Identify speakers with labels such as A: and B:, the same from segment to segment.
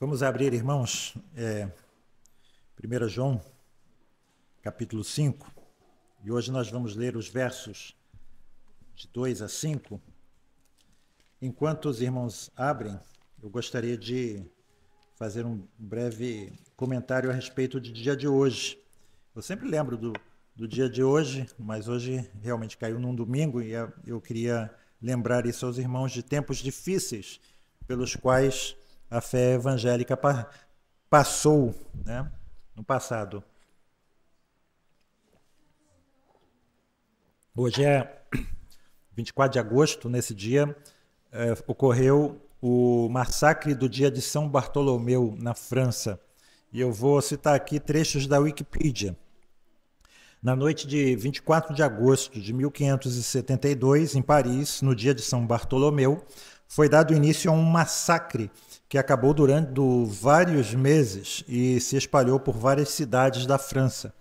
A: Vamos abrir, irmãos, 1 João, capítulo 5, e hoje nós vamos ler os versos de 2 a 5. Enquanto os irmãos abrem, eu gostaria de fazer um breve comentário a respeito do dia de hoje. Eu sempre lembro do dia de hoje, mas hoje realmente caiu num domingo e eu queria lembrar isso aos irmãos de tempos difíceis pelos quais a fé evangélica passou, né, no passado. Hoje é 24 de agosto, nesse dia ocorreu o massacre do dia de São Bartolomeu, na França. E eu vou citar aqui trechos da Wikipedia. Na noite de 24 de agosto de 1572, em Paris, no dia de São Bartolomeu, foi dado início a um massacre que acabou durando vários meses e se espalhou por várias cidades da França.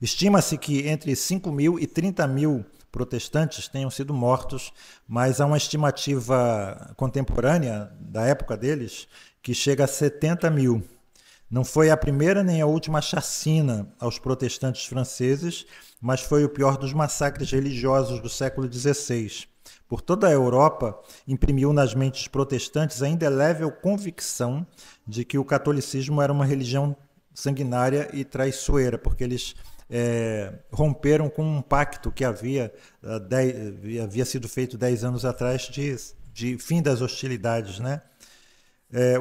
A: Estima-se que entre 5.000 e 30.000 protestantes tenham sido mortos, mas há uma estimativa contemporânea da época deles que chega a 70.000. Não foi a primeira nem a última chacina aos protestantes franceses, mas foi o pior dos massacres religiosos do século XVI. Por toda a Europa, imprimiu nas mentes protestantes a indelével convicção de que o catolicismo era uma religião sanguinária e traiçoeira, porque eles romperam com um pacto que havia sido feito 10 anos atrás de fim das hostilidades, né?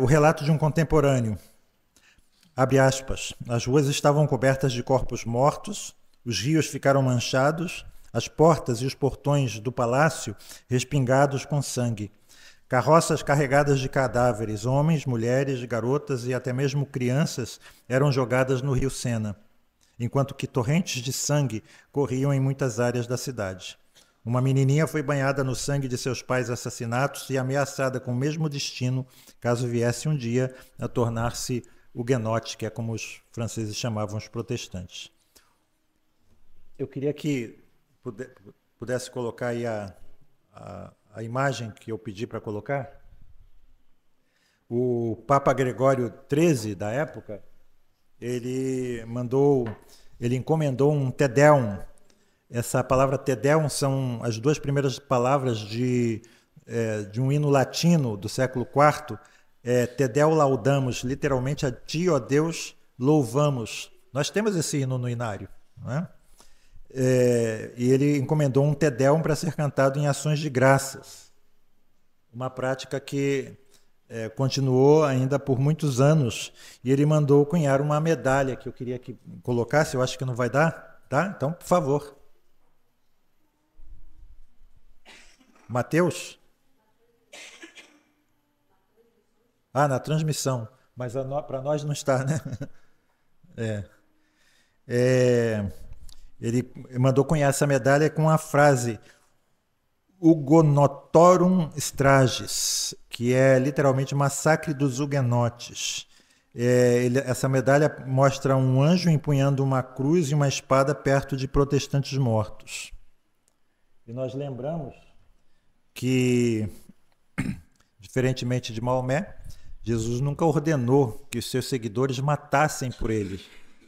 A: O relato de um contemporâneo, abre aspas, as ruas estavam cobertas de corpos mortos, os rios ficaram manchados, as portas e os portões do palácio respingados com sangue. Carroças carregadas de cadáveres, homens, mulheres, garotas e até mesmo crianças eram jogadas no rio Sena, enquanto que torrentes de sangue corriam em muitas áreas da cidade. Uma menininha foi banhada no sangue de seus pais assassinados e ameaçada com o mesmo destino caso viesse um dia a tornar-se huguenote, que é como os franceses chamavam os protestantes. Eu queria que pudesse colocar aí a imagem que eu pedi para colocar. O Papa Gregório XIII, da época, ele encomendou um Te Deum. Essa palavra Te Deum são as duas primeiras palavras de um hino latino do século IV. Te Deum laudamus, literalmente a ti, ó Deus, louvamos. Nós temos esse hino no inário, não é? E ele encomendou um Te Deum para ser cantado em ações de graças. Uma prática que continuou ainda por muitos anos. E ele mandou cunhar uma medalha que eu queria que colocasse, eu acho que não vai dar, tá? Então, por favor. Mateus? Na transmissão, mas para nós não está, né? Ele mandou cunhar essa medalha com a frase Hugonotorum Strages, que é literalmente massacre dos huguenotes. Essa medalha mostra um anjo empunhando uma cruz e uma espada perto de protestantes mortos. E nós lembramos que, diferentemente de Maomé, Jesus nunca ordenou que os seus seguidores matassem por ele,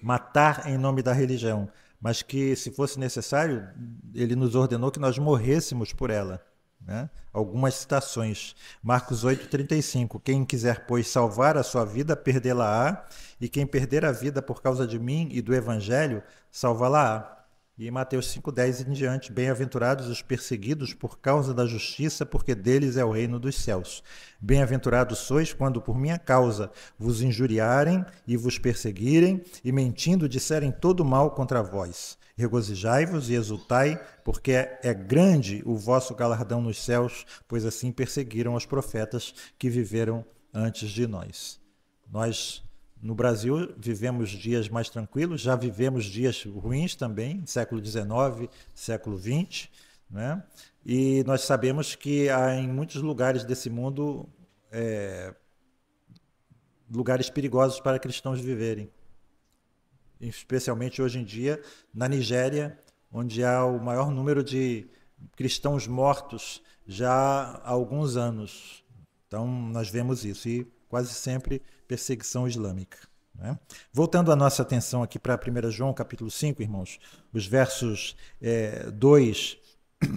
A: matar em nome da religião, mas que, se fosse necessário, ele nos ordenou que nós morrêssemos por ela, né? Algumas citações. Marcos 8,35. Quem quiser, pois, salvar a sua vida, perdê-la-á, e quem perder a vida por causa de mim e do Evangelho, salvá-la-á. E Mateus 5,10 em diante, bem-aventurados os perseguidos por causa da justiça, porque deles é o reino dos céus. Bem-aventurados sois quando por minha causa vos injuriarem e vos perseguirem, e mentindo disserem todo mal contra vós. Regozijai-vos e exultai, porque é grande o vosso galardão nos céus, pois assim perseguiram os profetas que viveram antes de nós. Nós, no Brasil, vivemos dias mais tranquilos, já vivemos dias ruins também, século XIX, século XX, né? E nós sabemos que há em muitos lugares desse mundo lugares perigosos para cristãos viverem. Especialmente hoje em dia, na Nigéria, onde há o maior número de cristãos mortos já há alguns anos. Então, nós vemos isso. E quase sempre perseguição islâmica. Né? Voltando a nossa atenção aqui para 1 João, capítulo 5, irmãos, os versos 2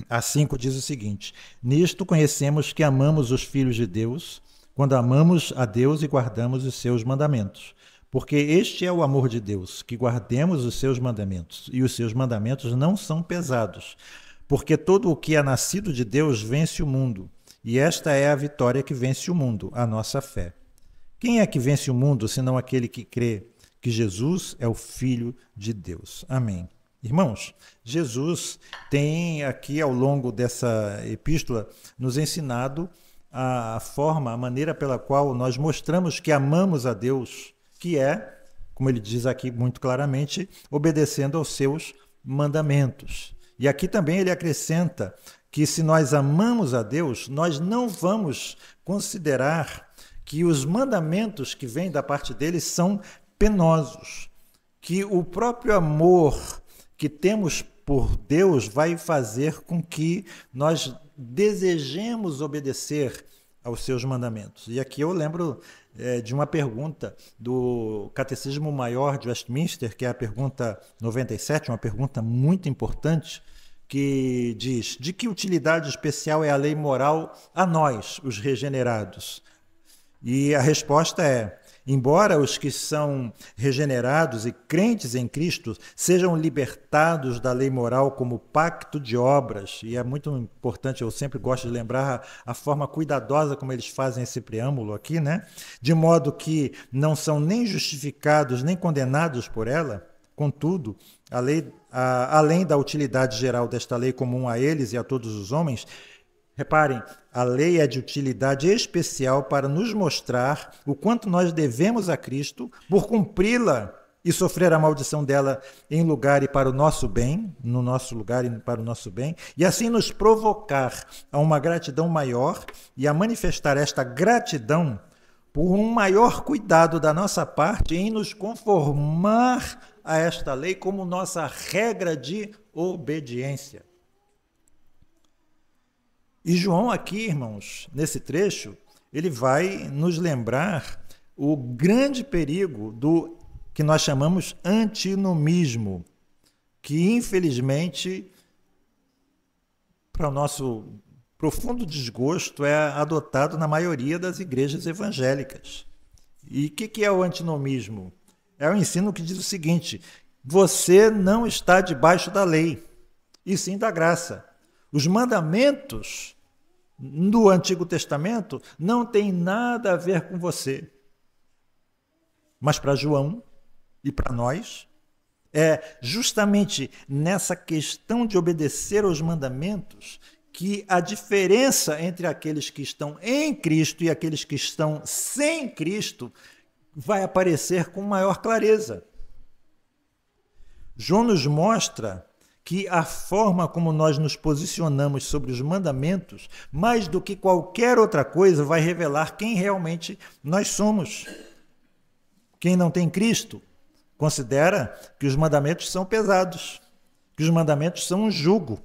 A: a 5 diz o seguinte: nisto conhecemos que amamos os filhos de Deus, quando amamos a Deus e guardamos os seus mandamentos. Porque este é o amor de Deus, que guardemos os seus mandamentos, e os seus mandamentos não são pesados. Porque todo o que é nascido de Deus vence o mundo, e esta é a vitória que vence o mundo, a nossa fé. Quem é que vence o mundo, senão aquele que crê que Jesus é o Filho de Deus? Amém. Irmãos, Jesus tem aqui, ao longo dessa epístola, nos ensinado a forma, a maneira pela qual nós mostramos que amamos a Deus, que é, como ele diz aqui muito claramente, obedecendo aos seus mandamentos. E aqui também ele acrescenta que se nós amamos a Deus, nós não vamos considerar que os mandamentos que vêm da parte dele são penosos, que o próprio amor que temos por Deus vai fazer com que nós desejemos obedecer aos seus mandamentos. E aqui eu lembro de uma pergunta do Catecismo Maior de Westminster, que é a pergunta 97, uma pergunta muito importante, que diz: de que utilidade especial é a lei moral a nós, os regenerados? E a resposta é: embora os que são regenerados e crentes em Cristo sejam libertados da lei moral como pacto de obras, e é muito importante, eu sempre gosto de lembrar a forma cuidadosa como eles fazem esse preâmbulo aqui, né? De modo que não são nem justificados nem condenados por ela, contudo, além da utilidade geral desta lei comum a eles e a todos os homens, reparem, a lei é de utilidade especial para nos mostrar o quanto nós devemos a Cristo por cumpri-la e sofrer a maldição dela em lugar e para o nosso bem, no nosso lugar e para o nosso bem, e assim nos provocar a uma gratidão maior e a manifestar esta gratidão por um maior cuidado da nossa parte em nos conformar a esta lei como nossa regra de obediência. E João aqui, irmãos, nesse trecho, ele vai nos lembrar o grande perigo do que nós chamamos antinomismo, que infelizmente, para o nosso profundo desgosto, é adotado na maioria das igrejas evangélicas. E o que é o antinomismo? É o ensino que diz o seguinte: você não está debaixo da lei, e sim da graça. Os mandamentos do Antigo Testamento não têm nada a ver com você. Mas para João e para nós, é justamente nessa questão de obedecer aos mandamentos que a diferença entre aqueles que estão em Cristo e aqueles que estão sem Cristo vai aparecer com maior clareza. João nos mostra que a forma como nós nos posicionamos sobre os mandamentos, mais do que qualquer outra coisa, vai revelar quem realmente nós somos. Quem não tem Cristo considera que os mandamentos são pesados, que os mandamentos são um jugo,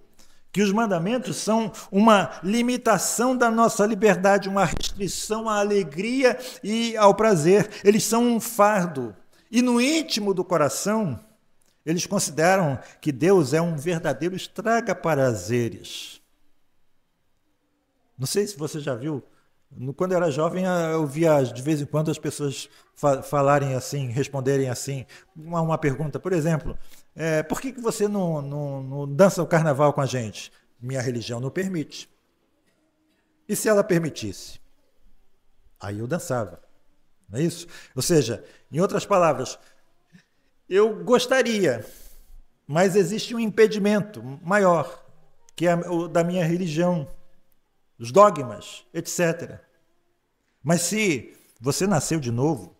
A: que os mandamentos são uma limitação da nossa liberdade, uma restrição à alegria e ao prazer. Eles são um fardo. E no íntimo do coração, eles consideram que Deus é um verdadeiro estraga-prazeres. Não sei se você já viu, quando eu era jovem, eu via de vez em quando as pessoas falarem assim, responderem assim, uma pergunta, por exemplo, por que você não dança o carnaval com a gente? Minha religião não permite. E se ela permitisse? Aí eu dançava, não é isso? Ou seja, em outras palavras, eu gostaria, mas existe um impedimento maior, que é o da minha religião, os dogmas, etc. Mas se você nasceu de novo,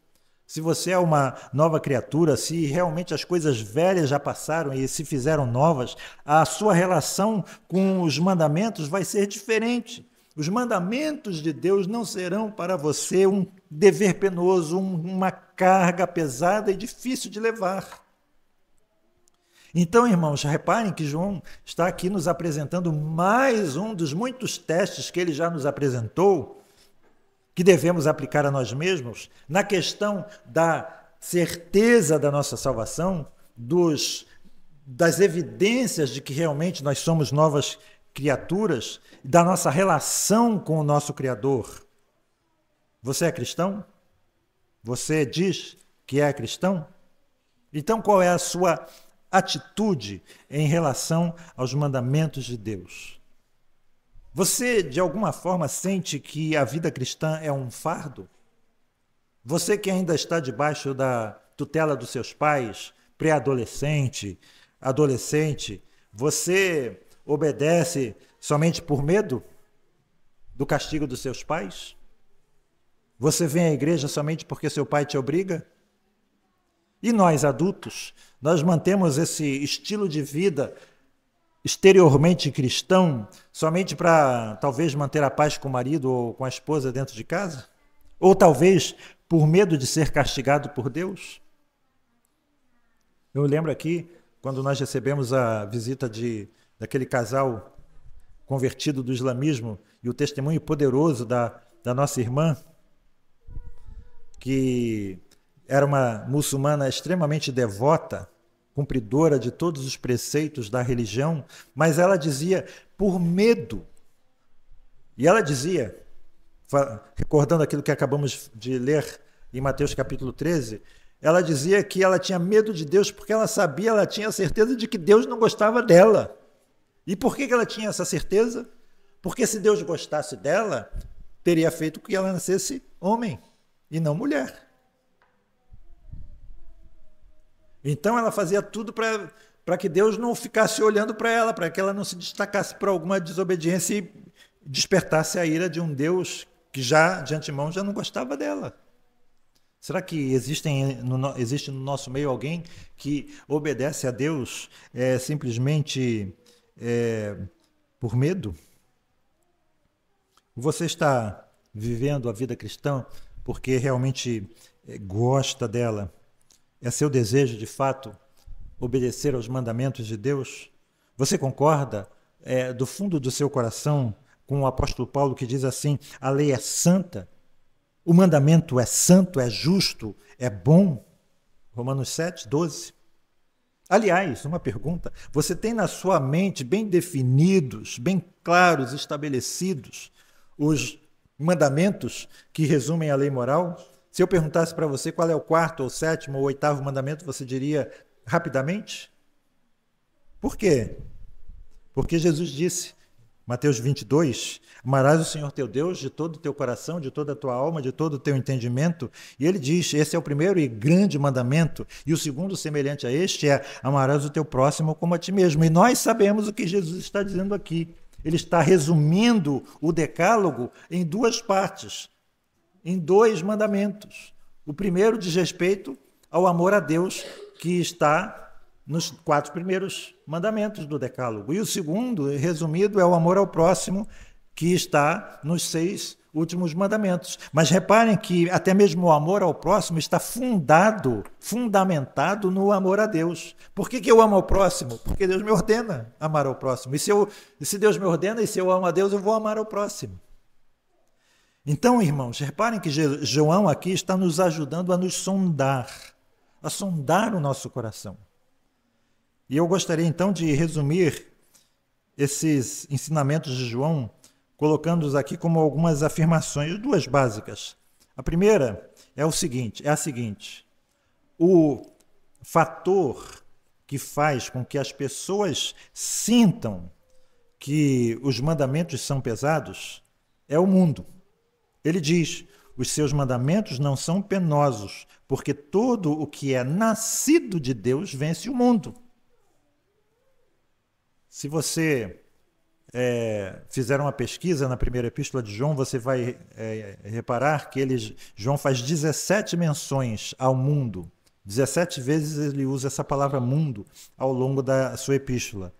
A: se você é uma nova criatura, se realmente as coisas velhas já passaram e se fizeram novas, a sua relação com os mandamentos vai ser diferente. Os mandamentos de Deus não serão para você um dever penoso, uma carga pesada e difícil de levar. Então, irmãos, reparem que João está aqui nos apresentando mais um dos muitos testes que ele já nos apresentou, que devemos aplicar a nós mesmos na questão da certeza da nossa salvação, das evidências de que realmente nós somos novas criaturas, da nossa relação com o nosso Criador. Você é cristão? Você diz que é cristão? Então, qual é a sua atitude em relação aos mandamentos de Deus? Você, de alguma forma, sente que a vida cristã é um fardo? Você que ainda está debaixo da tutela dos seus pais, pré-adolescente, adolescente, você obedece somente por medo do castigo dos seus pais? Você vem à igreja somente porque seu pai te obriga? E nós, adultos, nós mantemos esse estilo de vida exteriormente cristão somente para talvez manter a paz com o marido ou com a esposa dentro de casa? Ou talvez por medo de ser castigado por Deus? Eu lembro aqui, quando nós recebemos a visita daquele casal convertido do islamismo e o testemunho poderoso da nossa irmã, que era uma muçulmana extremamente devota, cumpridora de todos os preceitos da religião, mas ela dizia por medo. E ela dizia, recordando aquilo que acabamos de ler em Mateus capítulo 13, ela dizia que ela tinha medo de Deus porque ela sabia, ela tinha certeza de que Deus não gostava dela. E por que ela tinha essa certeza? Porque se Deus gostasse dela, teria feito que ela nascesse homem e não mulher. Então ela fazia tudo para que Deus não ficasse olhando para ela, para que ela não se destacasse por alguma desobediência e despertasse a ira de um Deus que já, de antemão, já não gostava dela. Será que existe no nosso meio alguém que obedece a Deus simplesmente por medo? Você está vivendo a vida cristã porque realmente gosta dela? É seu desejo, de fato, obedecer aos mandamentos de Deus? Você concorda do fundo do seu coração com o apóstolo Paulo que diz assim: a lei é santa, o mandamento é santo, é justo, é bom? Romanos 7, 12. Aliás, uma pergunta: você tem na sua mente bem definidos, bem claros, estabelecidos os mandamentos que resumem a lei moral? Se eu perguntasse para você qual é o quarto, ou sétimo, ou oitavo mandamento, você diria rapidamente? Por quê? Porque Jesus disse, Mateus 22, amarás o Senhor teu Deus de todo o teu coração, de toda a tua alma, de todo o teu entendimento. E ele diz, esse é o primeiro e grande mandamento. E o segundo, semelhante a este, é amarás o teu próximo como a ti mesmo. E nós sabemos o que Jesus está dizendo aqui. Ele está resumindo o decálogo em duas partes, em dois mandamentos. O primeiro diz respeito ao amor a Deus, que está nos 4 primeiros mandamentos do decálogo. E o segundo, resumido, é o amor ao próximo, que está nos 6 últimos mandamentos. Mas reparem que até mesmo o amor ao próximo está fundamentado no amor a Deus. Por que eu amo ao próximo? Porque Deus me ordena amar ao próximo. E se Deus me ordena e se eu amo a Deus, eu vou amar ao próximo. Então, irmãos, reparem que João aqui está nos ajudando a nos sondar, a sondar o nosso coração. E eu gostaria então de resumir esses ensinamentos de João, colocando-os aqui como algumas afirmações, duas básicas. A primeira é a seguinte: o fator que faz com que as pessoas sintam que os mandamentos são pesados é o mundo. Ele diz, os seus mandamentos não são penosos, porque todo o que é nascido de Deus vence o mundo. Se você fizer uma pesquisa na primeira epístola de João, você vai reparar que João faz 17 menções ao mundo. 17 vezes ele usa essa palavra mundo ao longo da sua epístola.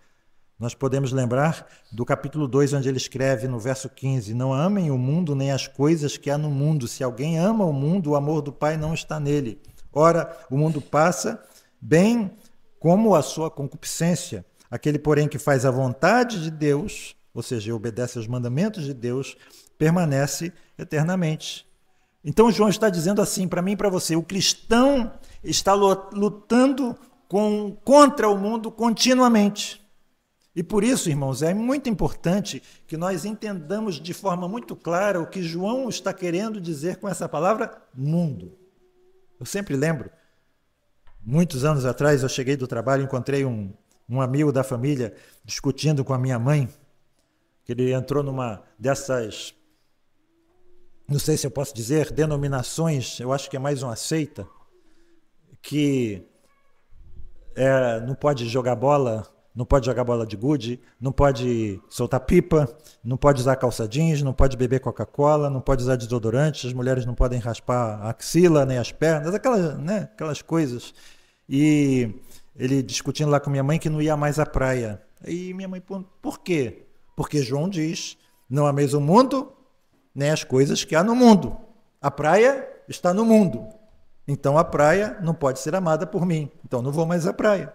A: Nós podemos lembrar do capítulo 2, onde ele escreve no verso 15, não amem o mundo nem as coisas que há no mundo. Se alguém ama o mundo, o amor do Pai não está nele. Ora, o mundo passa, bem como a sua concupiscência. Aquele, porém, que faz a vontade de Deus, ou seja, obedece aos mandamentos de Deus, permanece eternamente. Então João está dizendo assim para mim e para você: o cristão está lutando contra o mundo continuamente. E por isso, irmãos, é muito importante que nós entendamos de forma muito clara o que João está querendo dizer com essa palavra mundo. Eu sempre lembro, muitos anos atrás, eu cheguei do trabalho e encontrei um amigo da família discutindo com a minha mãe, que ele entrou numa dessas, não sei se eu posso dizer, denominações, eu acho que é mais uma seita, que não pode jogar bola, não pode jogar bola de gude, não pode soltar pipa, não pode usar calça jeans, não pode beber Coca-Cola, não pode usar desodorante, as mulheres não podem raspar a axila nem as pernas, aquelas coisas. E ele discutindo lá com minha mãe que não ia mais à praia. Aí minha mãe, por quê? Porque João diz, não ameis o mundo, nem as coisas que há no mundo. A praia está no mundo. Então a praia não pode ser amada por mim. Então não vou mais à praia.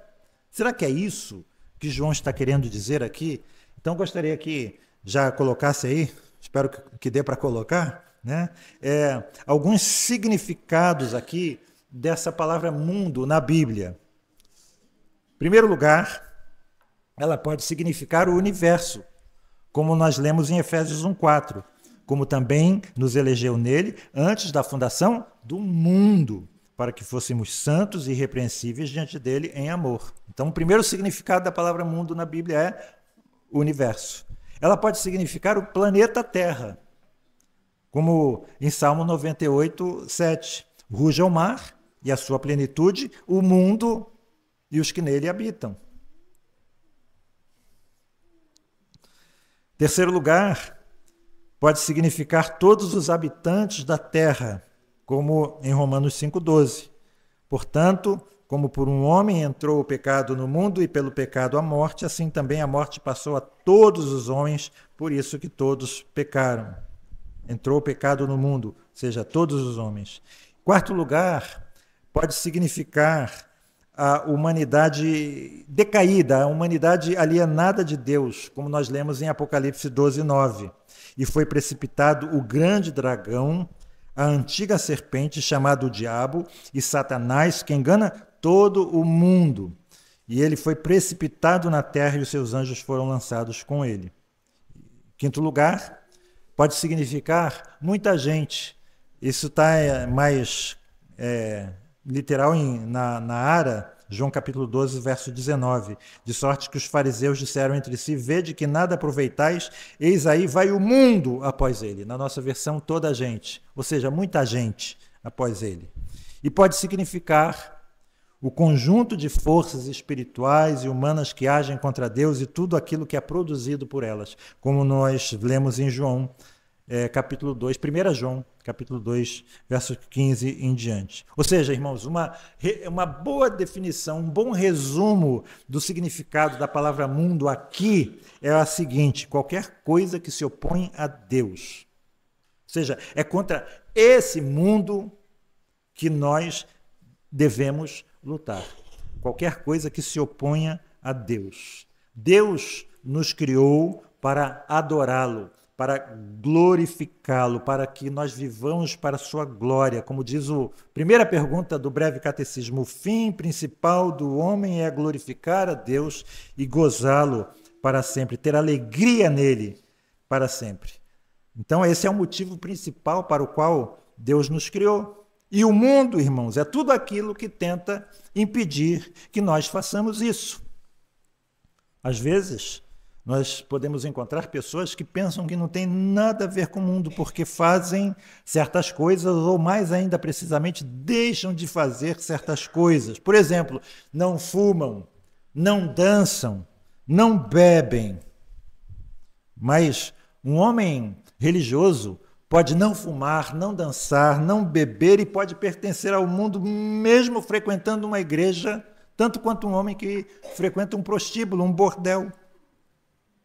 A: Será que é isso que João está querendo dizer aqui? Então gostaria que já colocasse aí, espero que dê para colocar, né? Alguns significados aqui dessa palavra mundo na Bíblia. Em primeiro lugar, ela pode significar o universo, como nós lemos em Efésios 1:4, como também nos elegeu nele antes da fundação do mundo, para que fôssemos santos e irrepreensíveis diante dele em amor. Então, o primeiro significado da palavra mundo na Bíblia é universo. Ela pode significar o planeta Terra, como em Salmo 98:7. Ruja o mar e a sua plenitude, o mundo e os que nele habitam. Terceiro lugar, pode significar todos os habitantes da terra, como em Romanos 5:12. Portanto, como por um homem entrou o pecado no mundo e pelo pecado a morte, assim também a morte passou a todos os homens, por isso que todos pecaram. Entrou o pecado no mundo, ou seja, todos os homens. Quarto lugar, pode significar a humanidade decaída, a humanidade alienada de Deus, como nós lemos em Apocalipse 12:9. E foi precipitado o grande dragão, a antiga serpente, chamado Diabo e Satanás, que engana todo o mundo. E ele foi precipitado na terra e os seus anjos foram lançados com ele. Quinto lugar, pode significar muita gente. Isso está mais literal na Ara, João capítulo 12, verso 19. De sorte que os fariseus disseram entre si: vede que nada aproveitais, eis aí vai o mundo após ele. Na nossa versão, toda a gente, ou seja, muita gente após ele. E pode significar o conjunto de forças espirituais e humanas que agem contra Deus e tudo aquilo que é produzido por elas, como nós lemos em João capítulo 2, 1 João, capítulo 2, verso 15 em diante. Ou seja, irmãos, uma boa definição, um bom resumo do significado da palavra mundo aqui é a seguinte: qualquer coisa que se opõe a Deus. Ou seja, é contra esse mundo que nós devemos lutar. Qualquer coisa que se oponha a Deus. Deus nos criou para adorá-lo, para glorificá-lo, para que nós vivamos para a sua glória. Como diz a primeira pergunta do breve catecismo, o fim principal do homem é glorificar a Deus e gozá-lo para sempre, ter alegria nele para sempre. Então esse é o motivo principal para o qual Deus nos criou. E o mundo, irmãos, é tudo aquilo que tenta impedir que nós façamos isso. Às vezes, nós podemos encontrar pessoas que pensam que não tem nada a ver com o mundo porque fazem certas coisas ou, mais ainda precisamente, deixam de fazer certas coisas. Por exemplo, não fumam, não dançam, não bebem. Mas um homem religioso pode não fumar, não dançar, não beber e pode pertencer ao mundo mesmo frequentando uma igreja, tanto quanto um homem que frequenta um prostíbulo, um bordel,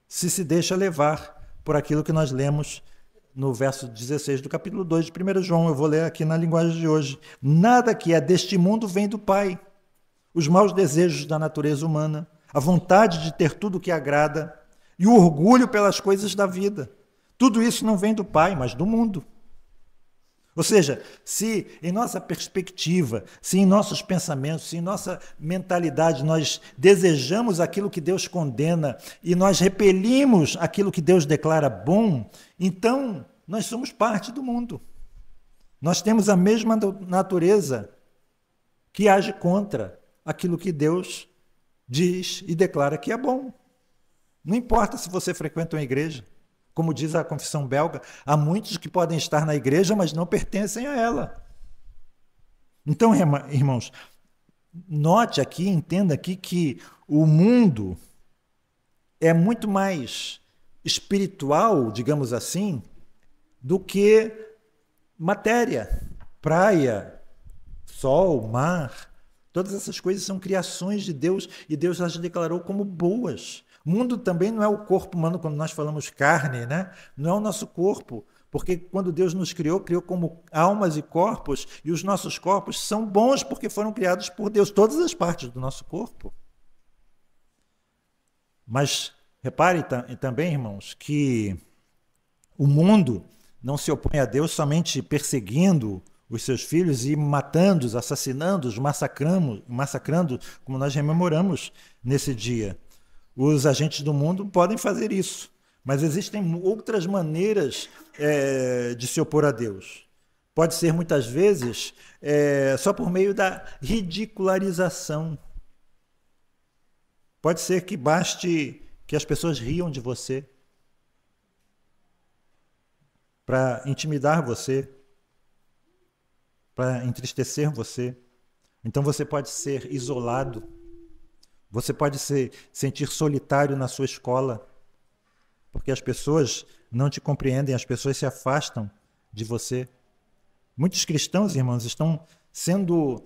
A: se deixa levar por aquilo que nós lemos no verso 16 do capítulo 2 de 1 João. Eu vou ler aqui na linguagem de hoje. Nada que é deste mundo vem do Pai. Os maus desejos da natureza humana, a vontade de ter tudo o que agrada e o orgulho pelas coisas da vida. Tudo isso não vem do Pai, mas do mundo. Ou seja, se em nossa perspectiva, se em nossos pensamentos, se em nossa mentalidade nós desejamos aquilo que Deus condena e nós repelimos aquilo que Deus declara bom, então nós somos parte do mundo. Nós temos a mesma natureza que age contra aquilo que Deus diz e declara que é bom. Não importa se você frequenta uma igreja. Como diz a confissão belga, há muitos que podem estar na igreja, mas não pertencem a ela. Então, irmãos, note aqui, entenda aqui que o mundo é muito mais espiritual, digamos assim, do que matéria, praia, sol, mar. Todas essas coisas são criações de Deus e Deus as declarou como boas. O mundo também não é o corpo humano, quando nós falamos carne, né? Não é o nosso corpo, porque quando Deus nos criou, criou como almas e corpos, e os nossos corpos são bons porque foram criados por Deus, todas as partes do nosso corpo. Mas repare também, irmãos, que o mundo não se opõe a Deus somente perseguindo os seus filhos e matando-os, assassinando-os, massacrando, como nós rememoramos nesse dia. Os agentes do mundo podem fazer isso, mas existem outras maneiras de se opor a Deus. Pode ser, muitas vezes, só por meio da ridicularização. Pode ser que baste que as pessoas riam de você para intimidar você, para entristecer você. Então você pode ser isolado. Você pode se sentir solitário na sua escola, porque as pessoas não te compreendem, as pessoas se afastam de você. Muitos cristãos, irmãos, estão sendo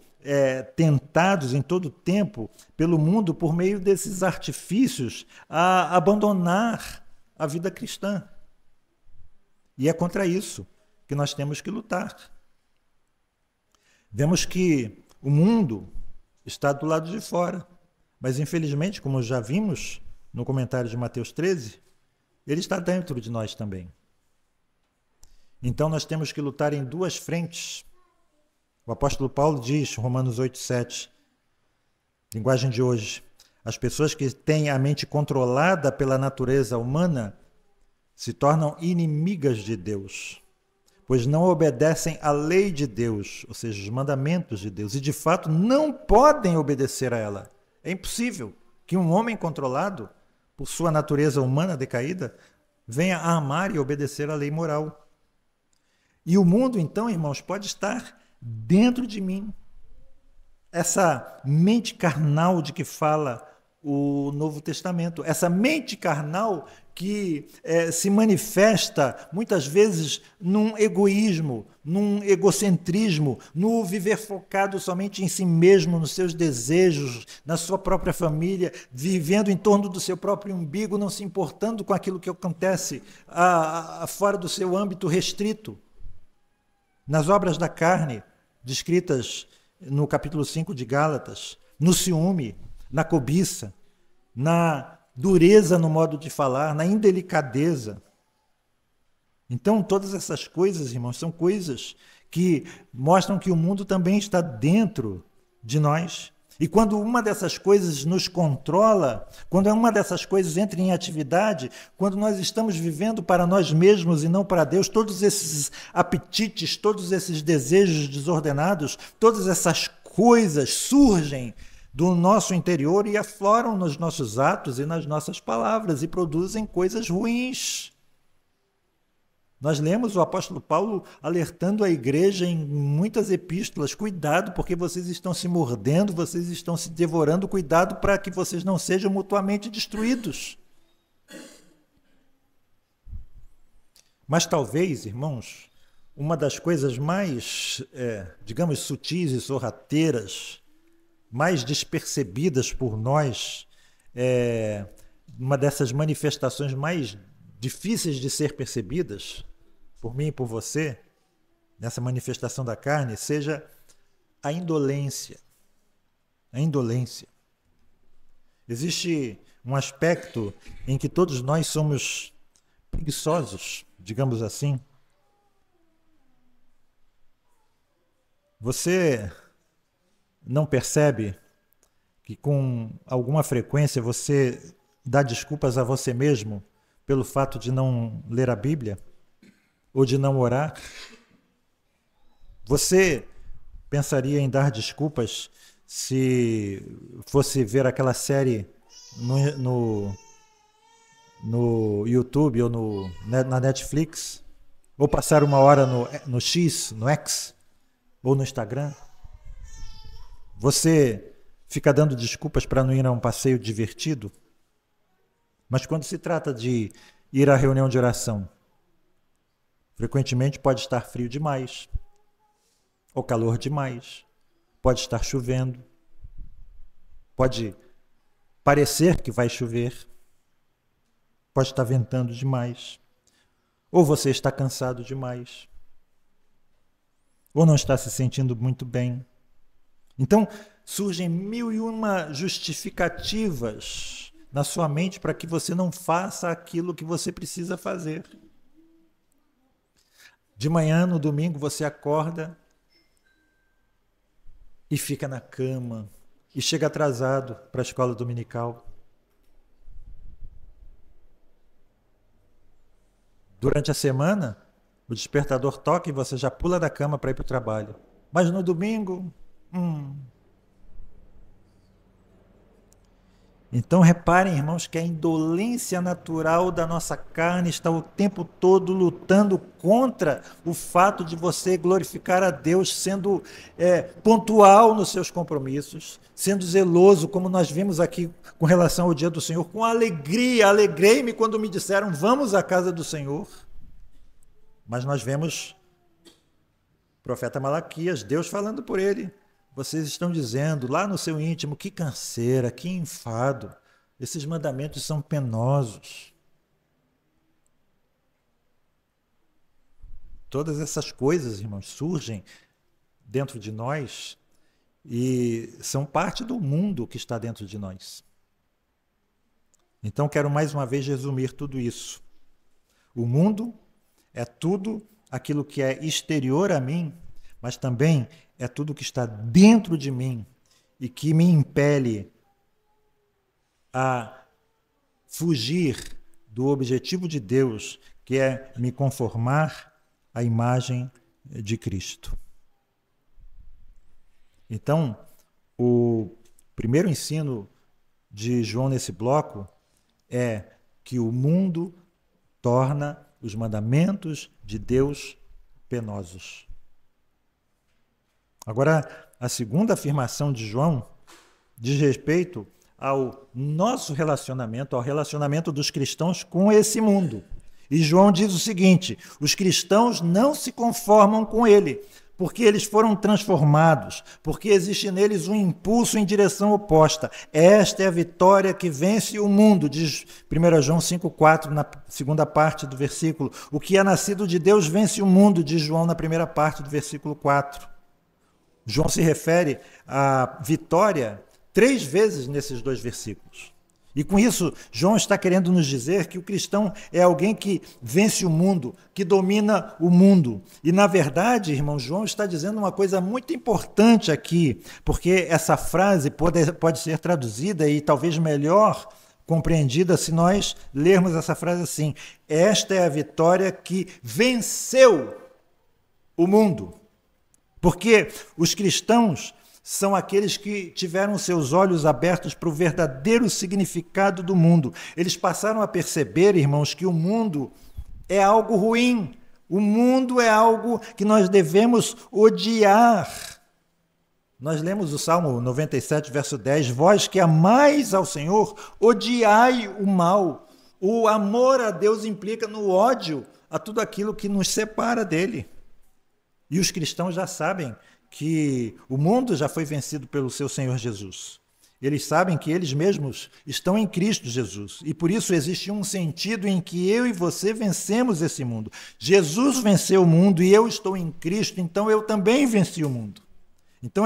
A: tentados em todo o tempo pelo mundo por meio desses artifícios a abandonar a vida cristã. E é contra isso que nós temos que lutar. Vemos que o mundo está do lado de fora. Mas, infelizmente, como já vimos no comentário de Mateus 13, ele está dentro de nós também. Então, nós temos que lutar em duas frentes. O apóstolo Paulo diz, Romanos 8:7, linguagem de hoje, as pessoas que têm a mente controlada pela natureza humana se tornam inimigas de Deus, pois não obedecem à lei de Deus, ou seja, os mandamentos de Deus, e de fato não podem obedecer a ela. É impossível que um homem controlado por sua natureza humana decaída venha a amar e obedecer à lei moral. E o mundo, então, irmãos, pode estar dentro de mim. Essa mente carnal de que fala o Novo Testamento, essa mente carnal que se manifesta muitas vezes num egoísmo, num egocentrismo, no viver focado somente em si mesmo, nos seus desejos, na sua própria família, vivendo em torno do seu próprio umbigo, não se importando com aquilo que acontece fora do seu âmbito restrito. Nas obras da carne, descritas no capítulo 5 de Gálatas, no ciúme, na cobiça, na dureza no modo de falar, na indelicadeza. Então, todas essas coisas, irmãos, são coisas que mostram que o mundo também está dentro de nós. E quando uma dessas coisas nos controla, quando uma dessas coisas entra em atividade, quando nós estamos vivendo para nós mesmos e não para Deus, todos esses apetites, todos esses desejos desordenados, todas essas coisas surgem do nosso interior e afloram nos nossos atos e nas nossas palavras e produzem coisas ruins. Nós lemos o apóstolo Paulo alertando a igreja em muitas epístolas, cuidado porque vocês estão se mordendo, vocês estão se devorando, cuidado para que vocês não sejam mutuamente destruídos. Mas talvez, irmãos, uma das coisas mais, digamos, sutis e sorrateiras, mais despercebidas por nós, uma dessas manifestações mais difíceis de ser percebidas, por mim e por você, nessa manifestação da carne, seja a indolência. A indolência. Existe um aspecto em que todos nós somos preguiçosos, digamos assim. Você não percebe que com alguma frequência você dá desculpas a você mesmo pelo fato de não ler a Bíblia ou de não orar? Você pensaria em dar desculpas se fosse ver aquela série no YouTube ou na Netflix? Ou passar uma hora no X, no X, ou no Instagram? Você fica dando desculpas para não ir a um passeio divertido? Mas quando se trata de ir à reunião de oração, frequentemente pode estar frio demais, ou calor demais, pode estar chovendo, pode parecer que vai chover, pode estar ventando demais, ou você está cansado demais, ou não está se sentindo muito bem. Então, surgem 1001 justificativas na sua mente para que você não faça aquilo que você precisa fazer. De manhã, no domingo, você acorda e fica na cama e chega atrasado para a escola dominical. Durante a semana, o despertador toca e você já pula da cama para ir para o trabalho. Mas no domingo, Então reparem, irmãos, que a indolência natural da nossa carne está o tempo todo lutando contra o fato de você glorificar a Deus, sendo pontual nos seus compromissos, sendo zeloso, como nós vimos aqui com relação ao dia do Senhor, com alegria. Alegrei-me quando me disseram, vamos à casa do Senhor. Mas nós vemos o profeta Malaquias, Deus falando por ele. Vocês estão dizendo lá no seu íntimo, que canseira, que enfado, esses mandamentos são penosos. Todas essas coisas, irmãos, surgem dentro de nós e são parte do mundo que está dentro de nós. Então, quero mais uma vez resumir tudo isso. O mundo é tudo aquilo que é exterior a mim, mas também é tudo que está dentro de mim e que me impele a fugir do objetivo de Deus, que é me conformar à imagem de Cristo. Então, o primeiro ensino de João nesse bloco é que o mundo torna os mandamentos de Deus penosos. Agora, a segunda afirmação de João diz respeito ao nosso relacionamento, ao relacionamento dos cristãos com esse mundo. E João diz o seguinte: os cristãos não se conformam com ele, porque eles foram transformados, porque existe neles um impulso em direção oposta. Esta é a vitória que vence o mundo, diz 1 João 5,4, na segunda parte do versículo. O que é nascido de Deus vence o mundo, diz João na primeira parte do versículo 4. João se refere à vitória 3 vezes nesses 2 versículos. E com isso, João está querendo nos dizer que o cristão é alguém que vence o mundo, que domina o mundo. E, na verdade, irmão, João está dizendo uma coisa muito importante aqui, porque essa frase pode ser traduzida e talvez melhor compreendida se nós lermos essa frase assim: esta é a vitória que venceu o mundo. Porque os cristãos são aqueles que tiveram seus olhos abertos para o verdadeiro significado do mundo. Eles passaram a perceber, irmãos, que o mundo é algo ruim. O mundo é algo que nós devemos odiar. Nós lemos o Salmo 97, verso 10, vós que amais ao Senhor, odiai o mal. O amor a Deus implica no ódio a tudo aquilo que nos separa dele. E os cristãos já sabem que o mundo já foi vencido pelo seu Senhor Jesus. Eles sabem que eles mesmos estão em Cristo Jesus. E por isso existe um sentido em que eu e você vencemos esse mundo. Jesus venceu o mundo e eu estou em Cristo, então eu também venci o mundo. Então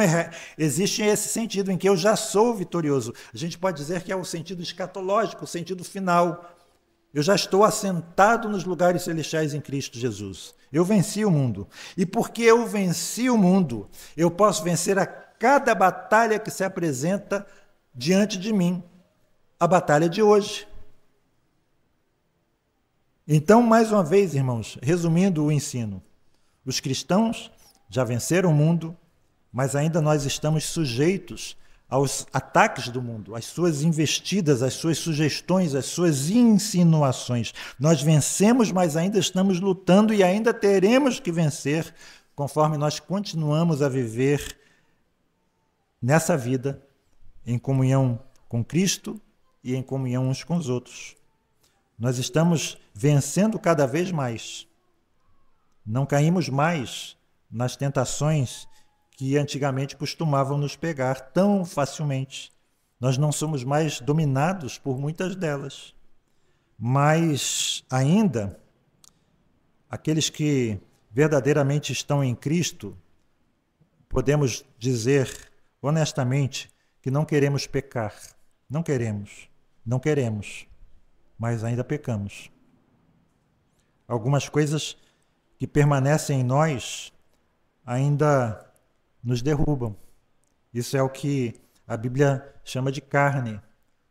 A: existe esse sentido em que eu já sou vitorioso. A gente pode dizer que é o sentido escatológico, o sentido final. Eu já estou assentado nos lugares celestiais em Cristo Jesus. Eu venci o mundo. E porque eu venci o mundo, eu posso vencer a cada batalha que se apresenta diante de mim. A batalha de hoje. Então, mais uma vez, irmãos, resumindo o ensino, os cristãos já venceram o mundo, mas ainda nós estamos sujeitos aos ataques do mundo, às suas investidas, às suas sugestões, às suas insinuações. Nós vencemos, mas ainda estamos lutando e ainda teremos que vencer conforme nós continuamos a viver nessa vida em comunhão com Cristo e em comunhão uns com os outros. Nós estamos vencendo cada vez mais. Não caímos mais nas tentações que antigamente costumavam nos pegar tão facilmente. Nós não somos mais dominados por muitas delas. Mas ainda, aqueles que verdadeiramente estão em Cristo, podemos dizer honestamente que não queremos pecar. Não queremos, mas ainda pecamos. Algumas coisas que permanecem em nós ainda nos derrubam. Isso é o que a Bíblia chama de carne,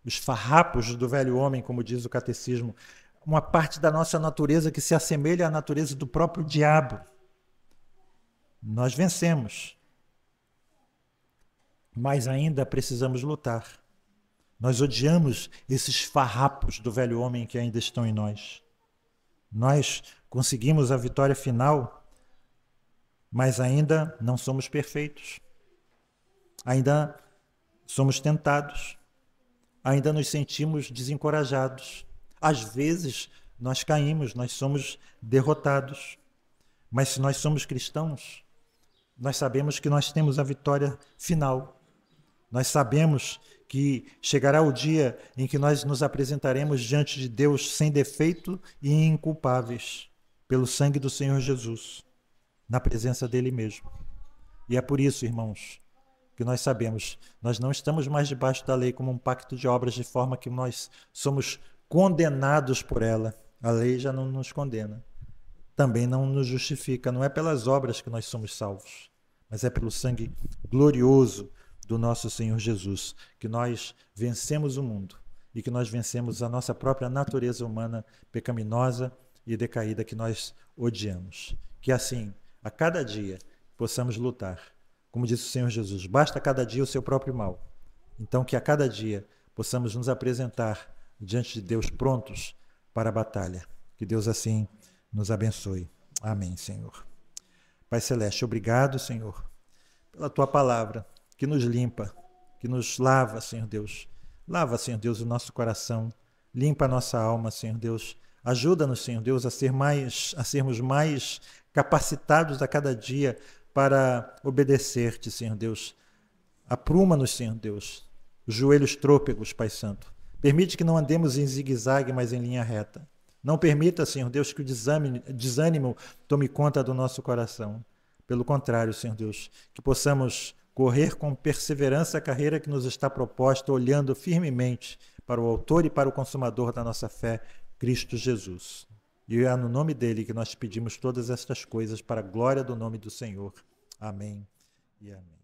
A: os farrapos do velho homem, como diz o catecismo, uma parte da nossa natureza que se assemelha à natureza do próprio diabo. Nós vencemos, mas ainda precisamos lutar. Nós odiamos esses farrapos do velho homem que ainda estão em nós. Nós conseguimos a vitória final, mas ainda não somos perfeitos. Ainda somos tentados. Ainda nos sentimos desencorajados. Às vezes nós caímos, nós somos derrotados. Mas se nós somos cristãos, nós sabemos que nós temos a vitória final. Nós sabemos que chegará o dia em que nós nos apresentaremos diante de Deus sem defeito e inculpáveis, pelo sangue do Senhor Jesus, na presença dele mesmo. E é por isso, irmãos, que nós sabemos, nós não estamos mais debaixo da lei como um pacto de obras, de forma que nós somos condenados por ela. A lei já não nos condena. Também não nos justifica. Não é pelas obras que nós somos salvos, mas é pelo sangue glorioso do nosso Senhor Jesus, que nós vencemos o mundo e que nós vencemos a nossa própria natureza humana pecaminosa e decaída que nós odiamos. Que assim, a cada dia, possamos lutar. Como disse o Senhor Jesus, basta a cada dia o seu próprio mal. Então que a cada dia possamos nos apresentar diante de Deus prontos para a batalha. Que Deus assim nos abençoe. Amém, Senhor. Pai Celeste, obrigado, Senhor, pela Tua palavra, que nos limpa, que nos lava, Senhor Deus. Lava, Senhor Deus, o nosso coração. Limpa a nossa alma, Senhor Deus. Ajuda-nos, Senhor Deus, a sermos mais capacitados a cada dia para obedecer-te, Senhor Deus. Apruma-nos, Senhor Deus, os joelhos trôpegos, Pai Santo. Permite que não andemos em zigue-zague, mas em linha reta. Não permita, Senhor Deus, que o desânimo tome conta do nosso coração. Pelo contrário, Senhor Deus, que possamos correr com perseverança a carreira que nos está proposta, olhando firmemente para o autor e para o consumador da nossa fé, Cristo Jesus. E é no nome dele que nós te pedimos todas estas coisas para a glória do nome do Senhor. Amém e amém.